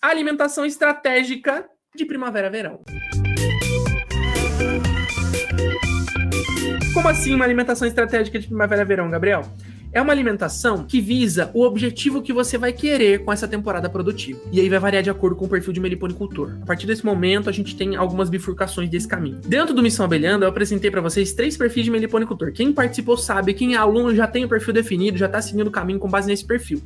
Alimentação estratégica de primavera-verão. Como assim uma alimentação estratégica de primavera-verão, Gabriel? É uma alimentação que visa o objetivo que você vai querer com essa temporada produtiva. E aí vai variar de acordo com o perfil de meliponicultor. A partir desse momento, a gente tem algumas bifurcações desse caminho. Dentro do Missão Abelhando, eu apresentei para vocês 3 perfis de meliponicultor. Quem participou sabe, quem é aluno já tem o perfil definido, já está seguindo o caminho com base nesse perfil.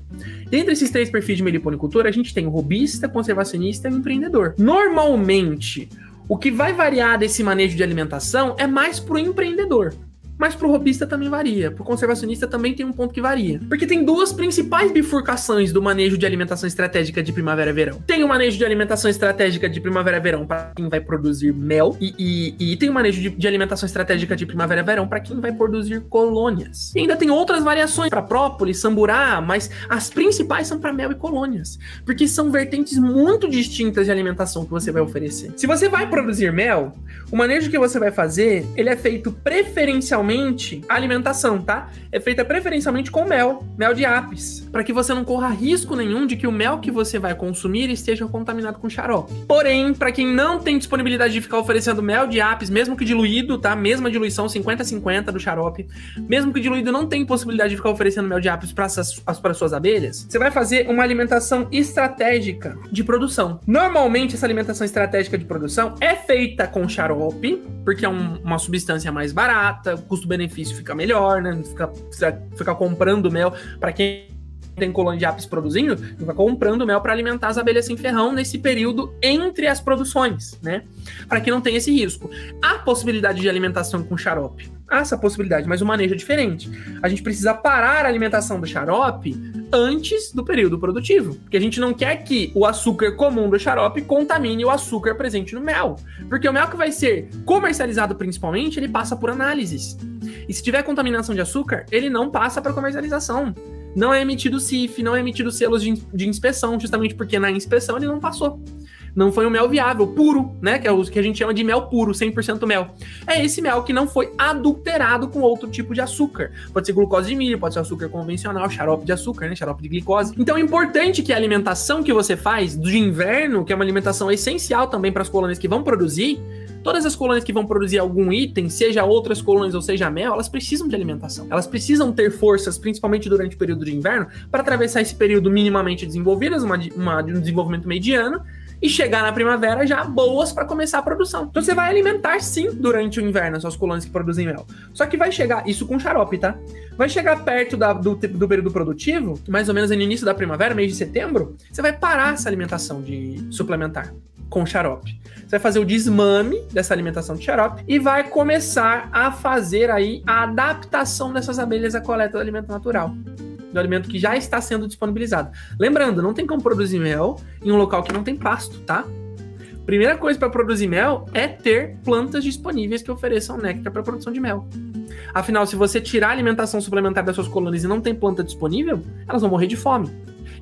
Dentre esses 3 perfis de meliponicultor, a gente tem o robista, conservacionista e o empreendedor. Normalmente, o que vai variar desse manejo de alimentação é mais pro empreendedor. Mas pro robista também varia, pro conservacionista também tem um ponto que varia. Porque tem 2 principais bifurcações do manejo de alimentação estratégica de primavera-verão. Tem o manejo de alimentação estratégica de primavera-verão para quem vai produzir mel, e tem o manejo de alimentação estratégica de primavera-verão para quem vai produzir colônias. E ainda tem outras variações para própolis, samburá, mas as principais são para mel e colônias, porque são vertentes muito distintas de alimentação que você vai oferecer. Se você vai produzir mel, o manejo que você vai fazer, ele é feito preferencialmente a alimentação, tá? É feita preferencialmente com mel de apis, para que você não corra risco nenhum de que o mel que você vai consumir esteja contaminado com xarope. Porém, para quem não tem disponibilidade de ficar oferecendo mel de apis, mesmo que diluído, tá? Mesma diluição 50-50 do xarope, mesmo que diluído não tem possibilidade de ficar oferecendo mel de apis para suas abelhas, você vai fazer uma alimentação estratégica de produção. Normalmente, essa alimentação estratégica de produção é feita com xarope, porque é uma substância mais barata, o custo-benefício fica melhor, né? Fica comprando mel para quem tem colônia de apis produzindo, fica comprando mel para alimentar as abelhas sem ferrão nesse período entre as produções, né? Para que não tenha esse risco. Há possibilidade de alimentação com xarope. Há essa possibilidade, mas o manejo é diferente. A gente precisa parar a alimentação do xarope antes do período produtivo, porque a gente não quer que o açúcar comum do xarope contamine o açúcar presente no mel, porque o mel que vai ser comercializado principalmente, ele passa por análises. E se tiver contaminação de açúcar, ele não passa para comercialização. Não é emitido CIF, não é emitido selos de inspeção, justamente porque na inspeção ele não passou. Não foi um mel viável, puro, né? Que é o que a gente chama de mel puro, 100% mel. É esse mel que não foi adulterado com outro tipo de açúcar. Pode ser glucose de milho, pode ser açúcar convencional, xarope de açúcar, né? Xarope de glicose. Então é importante que a alimentação que você faz de inverno, que é uma alimentação essencial também para as colônias que vão produzir, todas as colônias que vão produzir algum item, seja outras colônias ou seja mel, elas precisam de alimentação. Elas precisam ter forças, principalmente durante o período de inverno, para atravessar esse período minimamente desenvolvidas, um desenvolvimento mediano, e chegar na primavera já boas para começar a produção. Então você vai alimentar sim durante o inverno as suas colônias que produzem mel. Só que vai chegar, isso com xarope, tá? Vai chegar perto do período produtivo, mais ou menos no início da primavera, mês de setembro, você vai parar essa alimentação de suplementar com xarope. Você vai fazer o desmame dessa alimentação de xarope e vai começar a fazer aí a adaptação dessas abelhas à coleta do alimento natural, do alimento que já está sendo disponibilizado. Lembrando, não tem como produzir mel em um local que não tem pasto, tá? Primeira coisa para produzir mel é ter plantas disponíveis que ofereçam néctar para produção de mel. Afinal, se você tirar a alimentação suplementar das suas colônias e não tem planta disponível, elas vão morrer de fome.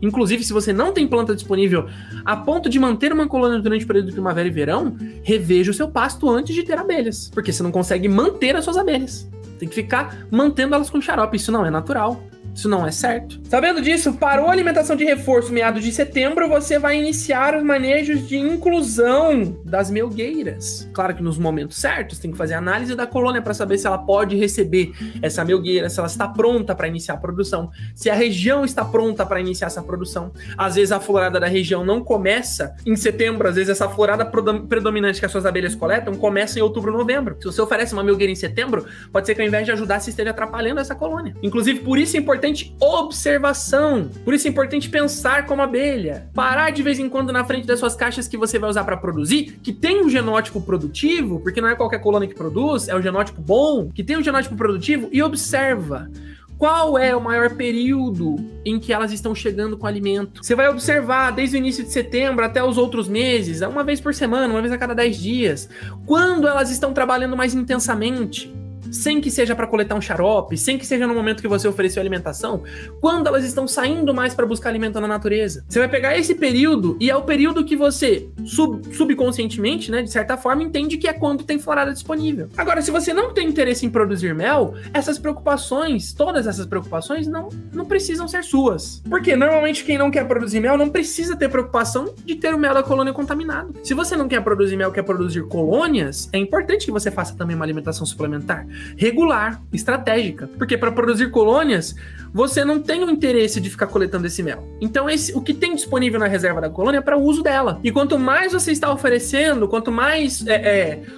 Inclusive, se você não tem planta disponível a ponto de manter uma colônia durante o período de primavera e verão, reveja o seu pasto antes de ter abelhas, porque você não consegue manter as suas abelhas. Tem que ficar mantendo elas com xarope, isso não é natural. Isso não é certo. Sabendo disso, parou a alimentação de reforço meados de setembro, você vai iniciar os manejos de inclusão das melgueiras. Claro que nos momentos certos, tem que fazer análise da colônia para saber se ela pode receber essa melgueira, se ela está pronta para iniciar a produção, se a região está pronta para iniciar essa produção. Às vezes a florada da região não começa em setembro, às vezes essa florada predominante que as suas abelhas coletam começa em outubro, novembro. Se você oferece uma melgueira em setembro, pode ser que ao invés de ajudar, você esteja atrapalhando essa colônia. Inclusive, por isso é importante observação. Por isso é importante pensar como abelha. Parar de vez em quando na frente das suas caixas que você vai usar para produzir, que tem um genótipo produtivo, porque não é qualquer colônia que produz, é o genótipo bom, que tem um genótipo produtivo, e observa. Qual é o maior período em que elas estão chegando com alimento? Você vai observar desde o início de setembro até os outros meses, uma vez por semana, uma vez a cada 10 dias. Quando elas estão trabalhando mais intensamente? sem que seja para coletar um xarope, sem que seja no momento que você ofereceu alimentação, quando elas estão saindo mais para buscar alimento na natureza. Você vai pegar esse período e é o período que você subconscientemente, né, de certa forma, entende que é quando tem florada disponível. Agora, se você não tem interesse em produzir mel, essas preocupações, todas essas preocupações não precisam ser suas. Porque normalmente quem não quer produzir mel não precisa ter preocupação de ter o mel da colônia contaminado. Se você não quer produzir mel, quer produzir colônias, é importante que você faça também uma alimentação suplementar regular, estratégica. Porque para produzir colônias, você não tem o interesse de ficar coletando esse mel. Então, o que tem disponível na reserva da colônia é para o uso dela. E quanto mais você está oferecendo, quanto mais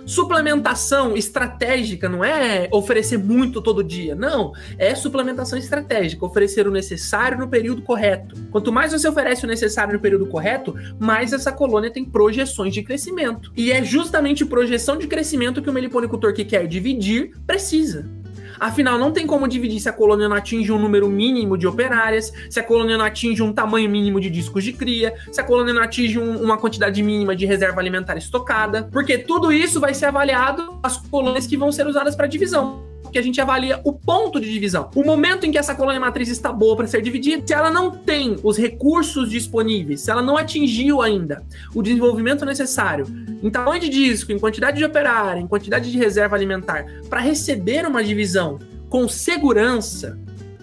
suplementação estratégica, não é oferecer muito todo dia, não. É suplementação estratégica, oferecer o necessário no período correto. Quanto mais você oferece o necessário no período correto, mais essa colônia tem projeções de crescimento. E é justamente projeção de crescimento que o meliponicultor que quer dividir precisa. Afinal, não tem como dividir se a colônia não atinge um número mínimo de operárias, se a colônia não atinge um tamanho mínimo de discos de cria, se a colônia não atinge uma quantidade mínima de reserva alimentar estocada, porque tudo isso vai ser avaliado as colônias que vão ser usadas para divisão. Que a gente avalia o ponto de divisão, o momento em que essa colônia matriz está boa para ser dividida. Se ela não tem os recursos disponíveis, se ela não atingiu ainda o desenvolvimento necessário em tamanho de disco, em quantidade de operária, em quantidade de reserva alimentar, para receber uma divisão com segurança,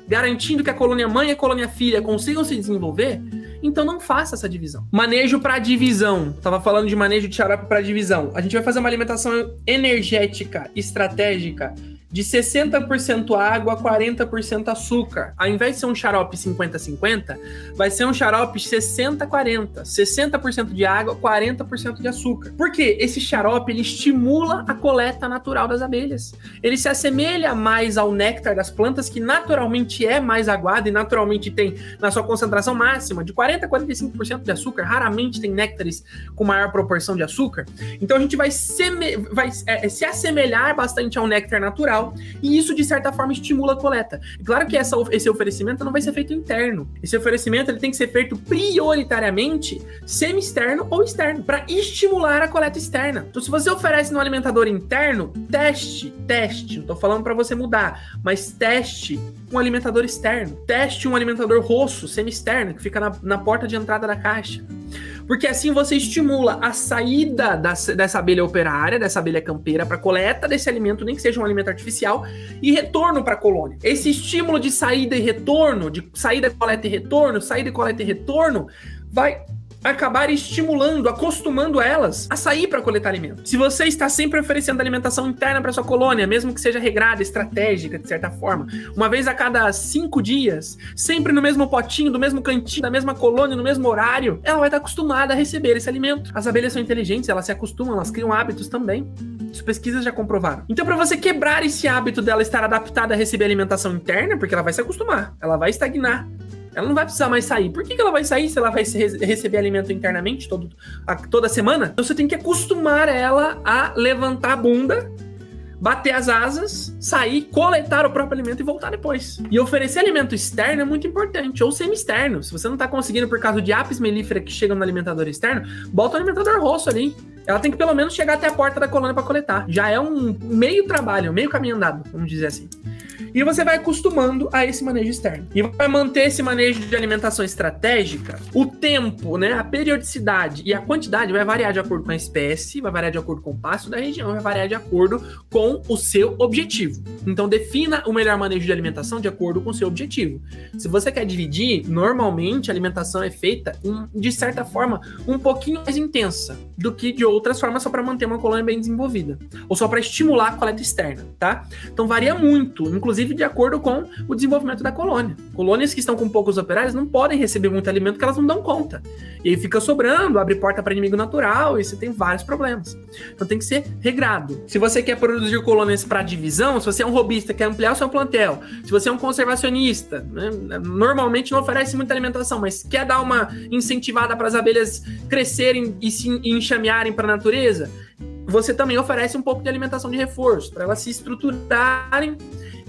garantindo que a colônia mãe e a colônia filha consigam se desenvolver, então não faça essa divisão. Manejo para divisão. Tava falando de manejo de xarope para divisão. A gente vai fazer uma alimentação energética, estratégica, de 60% água, 40% açúcar. Ao invés de ser um xarope 50-50, vai ser um xarope 60-40. 60% de água, 40% de açúcar. Por quê? Esse xarope, ele estimula a coleta natural das abelhas. Ele se assemelha mais ao néctar das plantas, que naturalmente é mais aguado e naturalmente tem, na sua concentração máxima, de 40% a 45% de açúcar. Raramente tem néctares com maior proporção de açúcar. Então a gente vai se assemelhar bastante ao néctar natural, e isso, de certa forma, estimula a coleta. É claro que esse oferecimento não vai ser feito interno. Esse oferecimento ele tem que ser feito prioritariamente semi-externo ou externo, para estimular a coleta externa. Então, se você oferece no alimentador interno, teste. Não tô falando para você mudar, mas teste um alimentador externo. Teste um alimentador rosso, semi-externo, que fica na porta de entrada da caixa. Porque assim você estimula a saída dessa abelha operária, dessa abelha campeira, para coleta desse alimento, nem que seja um alimento artificial, e retorno para a colônia. Esse estímulo de saída e retorno, de saída, coleta e retorno, vai acabar estimulando, acostumando elas a sair para coletar alimento. Se você está sempre oferecendo alimentação interna para sua colônia, mesmo que seja regrada, estratégica, de certa forma, uma vez a cada 5 dias, sempre no mesmo potinho, do mesmo cantinho, da mesma colônia, no mesmo horário, ela vai estar acostumada a receber esse alimento. As abelhas são inteligentes, elas se acostumam, elas criam hábitos também. Isso pesquisas já comprovaram. Então, para você quebrar esse hábito dela estar adaptada a receber alimentação interna, porque ela vai se acostumar, ela vai estagnar, ela não vai precisar mais sair. Por que ela vai sair se ela vai receber alimento internamente toda semana? Então você tem que acostumar ela a levantar a bunda, bater as asas, sair, coletar o próprio alimento e voltar depois. E oferecer alimento externo é muito importante, ou semi-externo. Se você não está conseguindo por causa de apis mellifera que chegam no alimentador externo, bota o alimentador rosso ali. Ela tem que pelo menos chegar até a porta da colônia para coletar. Já é um meio trabalho, meio caminho andado, vamos dizer assim. E você vai acostumando a esse manejo externo. E vai manter esse manejo de alimentação estratégica. O tempo, né, a periodicidade e a quantidade vai variar de acordo com a espécie, vai variar de acordo com o pasto da região, vai variar de acordo com o seu objetivo. Então defina o melhor manejo de alimentação de acordo com o seu objetivo. Se você quer dividir, normalmente a alimentação é feita, de certa forma, um pouquinho mais intensa do que de outras formas, só para manter uma colônia bem desenvolvida. Ou só para estimular a coleta externa, tá? Então varia muito, inclusive de acordo com o desenvolvimento da colônia. Colônias que estão com poucos operários não podem receber muito alimento porque elas não dão conta. E aí fica sobrando, abre porta para inimigo natural e você tem vários problemas. Então tem que ser regrado. Se você quer produzir colônias para divisão, se você é um robista, quer ampliar o seu plantel, se você é um conservacionista, né, normalmente não oferece muita alimentação, mas quer dar uma incentivada para as abelhas crescerem e se enxamearem para a natureza, você também oferece um pouco de alimentação de reforço, para elas se estruturarem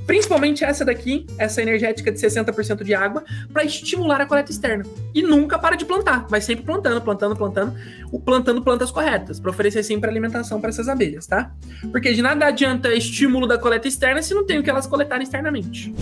Principalmente essa daqui, essa energética de 60% de água, para estimular a coleta externa. E nunca para de plantar, vai sempre plantando plantas corretas, para oferecer sempre alimentação para essas abelhas, tá? Porque de nada adianta estímulo da coleta externa se não tem o que elas coletarem externamente.